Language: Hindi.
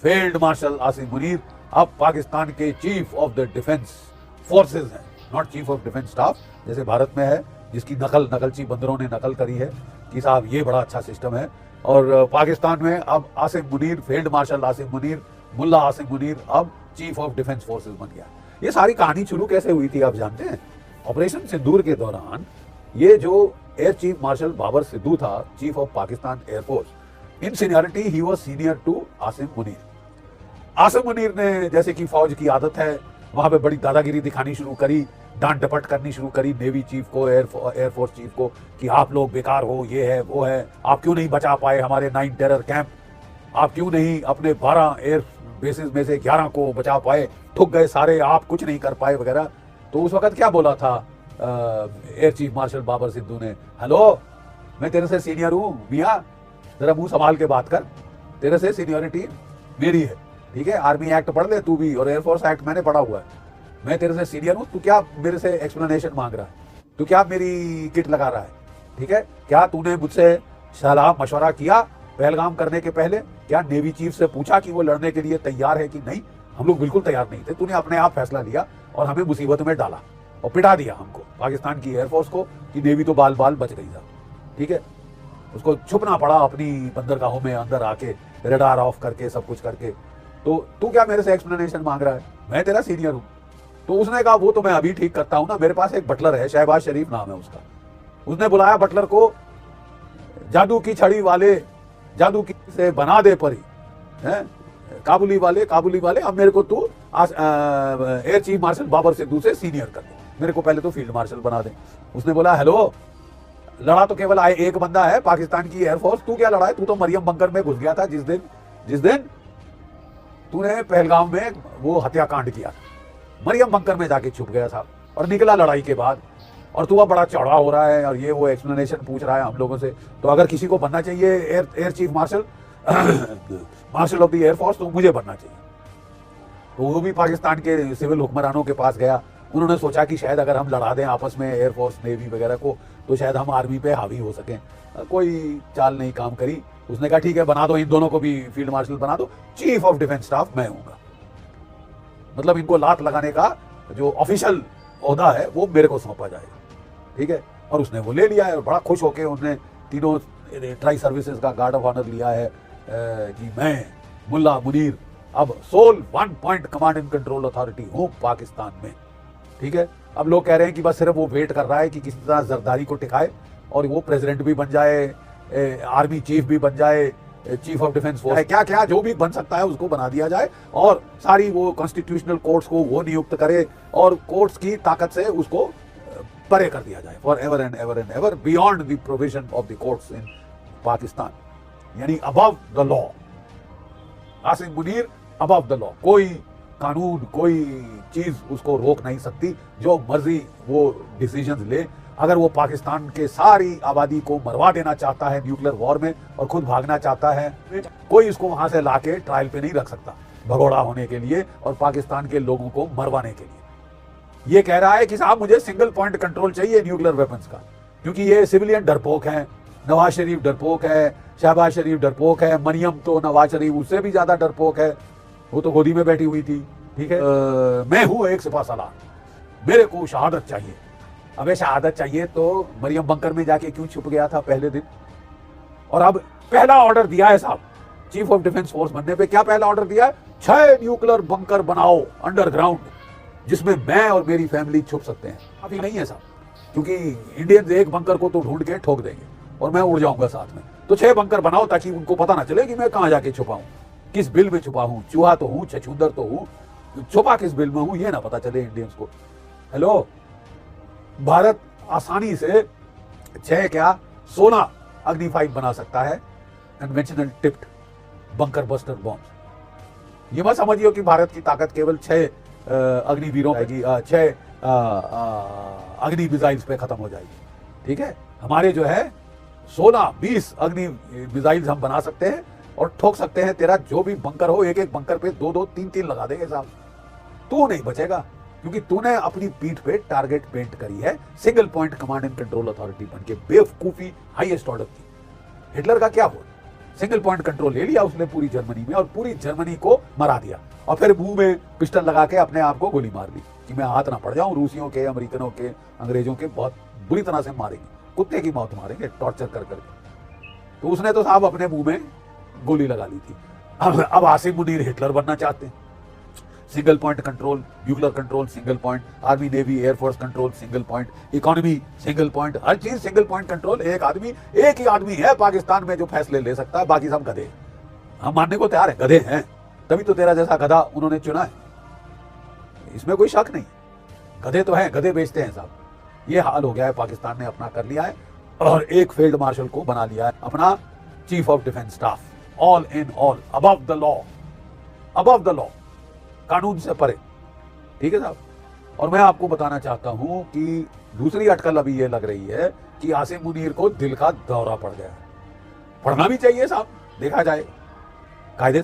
फील्ड मार्शल आसिम मुनीर अब पाकिस्तान के chief of the defence forces हैं, not chief of defence staff जैसे भारत में है, जिसकी नकलची बंदरों ने नकल करी है कि साहब ये बड़ा अच्छा सिस्टम है। और पाकिस्तान में अब आसिम मुनीर, फील्ड मार्शल आसिम मुनीर, मुल्ला आसिम मुनीर अब चीफ ऑफ डिफेंस फोर्सेज बन गया। ये सारी कहानी शुरू कैसे हुई थी आप जानते हैं? ऑपरेशन सिंदूर के दौरान ये जो air chief marshal Babar Sidhu था, chief of Pakistan air force, in seniority he was senior to Asim Munir. Asim Munir ने, जैसे कि फौज की आदत है, वहां पे बड़ी दादागिरी दिखानी शुरू करी, डांट डपट करनी शुरू करी नेवी चीफ को, एयरफोर्स चीफ को कि आप लोग बेकार हो, ये है वो है, आप क्यों नहीं बचा पाए हमारे 9 टेरर कैंप, आप क्यों नहीं अपने 12 एयर बेसिस में से 11 को बचा पाए, ठुक गए सारे, आप कुछ नहीं कर पाए वगैरह। तो उस वक्त क्या बोला था air chief marshal Babar Sidhu ने? हेलो, मैं तेरे से सीनियर हूं मियां, जरा मुंह संभाल के बात कर, तेरे से सीनियरिटी मेरी है, ठीक है? आर्मी एक्ट पढ़ ले तू भी, और एयरफोर्स एक्ट मैंने पढ़ा हुआ है, मैं तेरे से सीनियर हूं, तू क्या मेरे से एक्सप्लेनेशन मांग रहा है? तू क्या मेरी किट लगा रहा है? ठीक है, क्या तूने मुझसे सलाह मशवरा किया पहलगाम करने के पहले? क्या नेवी चीफ से पूछा कि वो लड़ने के लिए तैयार है कि नहीं? हम लोग बिल्कुल तैयार नहीं थे, तूने अपने आप फैसला लिया और हमें मुसीबत में डाला और पिटा दिया हमको, पाकिस्तान की एयरफोर्स को, कि नेवी तो बाल बाल बच गई था। ठीक है, उसको छुपना पड़ा अपनी बंदरगाहों में अंदर आके, रेडार ऑफ करके, सब कुछ करके। तो तू क्या मेरे से एक्सप्लेनेशन मांग रहा है? मैं तेरा सीनियर हूं। तो उसने कहा वो तो मैं अभी ठीक करता हूं ना, मेरे पास एक बटलर है, शहबाज शरीफ नाम है उसका। उसने बुलाया बटलर को, जादू की छड़ी वाले, जादू की से बना दे परी, हैं काबुली वाले, अब मेरे को तू air chief marshal Babar Sidhu से सीनियर कर दे, मेरे को पहले तो फील्ड मार्शल बना दे। उसने बोला हेलो, लड़ा तो केवल एक बंदा है, पाकिस्तान की एयरफोर्स, तू क्या लड़ा है? तू तो मरियम बंकर में घुस गया था जिस दिन तूने पहलगाम में वो हत्याकांड किया था, मरियम बंकर में जाके छुप गया था और निकला लड़ाई के बाद, और तू अब बड़ा चौड़ा हो रहा है और ये वो एक्सप्लेनेशन पूछ रहा है हम लोगों से। तो अगर किसी को बनना चाहिए air chief martial marshal of the air force, तो मुझे बनना चाहिए। तो वो भी पाकिस्तान के सिविल हुक्मरानों के पास गया। उन्होंने सोचा कि शायद अगर हम लड़ा दें आपस में एयरफोर्स नेवी वगैरह को, तो शायद हम आर्मी पे हावी हो सकें। कोई चाल नहीं काम करी। उसने कहा ठीक है, बना दो इन दोनों को भी फील्ड मार्शल बना दो, चीफ ऑफ डिफेंस स्टाफ मैं हूंगा। मतलब इनको लात लगाने का जो ऑफिशियल ओहदा है वो मेरे को सौंपा जाएगा। ठीक है, और उसने वो ले लिया है और बड़ा खुश होकर उन्होंने तीनों ट्राई सर्विसेज का गार्ड ऑफ ऑनर लिया है कि मैं मुल्ला मुनीर अब sole 1 point command and control authority हूं पाकिस्तान में। ठीक है, अब लोग कह रहे हैं कि बस सिर्फ वो वेट कर रहा है कि किसी तरह जरदारी को टिकाए और वो प्रेसिडेंट भी बन जाए, आर्मी चीफ भी बन जाए, चीफ ऑफ डिफेंस फोर्स, क्या क्या जो भी बन सकता है उसको बना दिया जाए, और सारी वो कॉन्स्टिट्यूशनल कोर्ट्स को वो नियुक्त करे और कोर्ट्स की ताकत से उसको परे कर दिया जाए for ever and ever beyond the provision of the courts in Pakistan, यानी above the law. Asim Munir above the law, कोई कानून, कोई चीज उसको रोक नहीं सकती, जो मर्जी वो डिसीजंस ले। अगर वो पाकिस्तान के सारी आबादी को मरवा देना चाहता है न्यूक्लियर वॉर में और खुद भागना चाहता है, कोई इसको वहां से लाके ट्रायल पे नहीं रख सकता भगोड़ा होने के लिए और पाकिस्तान के लोगों को मरवाने के लिए। ये कह रहा है कि साहब मुझे सिंगल पॉइंट कंट्रोल चाहिए न्यूक्लियर वेपन्स का, क्योंकि ये सिविलियन डरपोक हैं, नवाज शरीफ डरपोक है, शहबाज शरीफ डरपोक है, मरियम तो नवाज शरीफ उससे भी ज्यादा डरपोक है, वो तो गोदी में बैठी हुई थी। ठीक है, मैं हूं एक सिपा सलार, मेरे को शहादत चाहिए। अबे शहादत चाहिए तो मरियम बंकर में जाके क्यों छुप गया था पहले दिन? और अब पहला ऑर्डर दिया है साहब चीफ ऑफ डिफेंस फोर्स बनने पे, क्या पहला ऑर्डर दिया है? 6 न्यूक्लियर बंकर बनाओ अंडरग्राउंड, जिसमें मैं और मेरी फैमिली छुप सकते हैं। अभी नहीं है साहब, क्योंकि इंडियंस एक बंकर को तो ढूंढ के ठोक देंगे और मैं उड़ जाऊंगा साथ में। तो 6 बंकर बनाओ ताकि उनको पता ना चले कि मैं कहां जाके छुपा हूं, किस बिल में छुपा हूं, चूहा तो हूं, छछूंदर तो हूं, छुपा किस बिल में हूं, ये ना पता चले इंडियंस को। हेलो, भारत आसानी से 6 क्या 16 अग्नि 5 बना सकता है, conventional tipped bunker buster bomb. ये मत समझिए कि भारत की ताकत केवल 6 अग्निवीरों की 6 अग्नि मिसाइल्स पे खत्म हो जाएगी। ठीक है, हमारे जो है 16-20 अग्नि मिसाइल्स हम बना सकते हैं और ठोक सकते हैं तेरा जो भी बंकर हो, एक एक बंकर पे 2-2, 3-3 लगा देंगे साहब। तू नहीं बचेगा, क्योंकि तूने अपनी पीठ पे टारगेट पेंट करी है single point command and control authority बन के, बेवकूफी हाईएस्ट ऑर्डर की। हिटलर का क्या हुआ? सिंगल पॉइंट कंट्रोल ले लिया उसने पूरी जर्मनी में और पूरी जर्मनी को मरा दिया और फिर मुंह में पिस्टल लगा के अपने आप को गोली मार ली कि मैं हाथ ना पड़ जाऊं रूसियों के, अमेरिकनों के, अंग्रेजों के, बहुत बुरी तरह से मारेंगे, कुत्ते की मौत मारेंगे टॉर्चर कर करके। तो उसने तो साहब अपने मुंह में गोली लगा ली थी। अब आसिम मुनीर हिटलर बनना चाहते हैं। Single point control, nuclear control single point, army navy air force control single point, economy single point, हर चीज सिंगल पॉइंट कंट्रोल। एक ही आदमी है पाकिस्तान में जो फैसले ले सकता है, बाकी सब गधे। हम मानने को तैयार है गधे हैं, तभी तो तेरा जैसा गधा उन्होंने चुना है, इसमें कोई शक नहीं। गधे तो हैं, गधे बेचते हैं साहब। ये हाल हो गया है, पाकिस्तान ने अपना कर लिया है और एक फील्ड मार्शल को बना लिया है अपना chief of defence staff. All in all, above the law, above the law, कानून से परे। ठीक है साहब। और मैं आपको बताना चाहता हूं कि दूसरी अटकल अभी ये लग रही है कि आसिम मुनीर को दिल का दौरा पड़ गया। पढ़ना भी चाहिए साहब, देखा जाए कायदे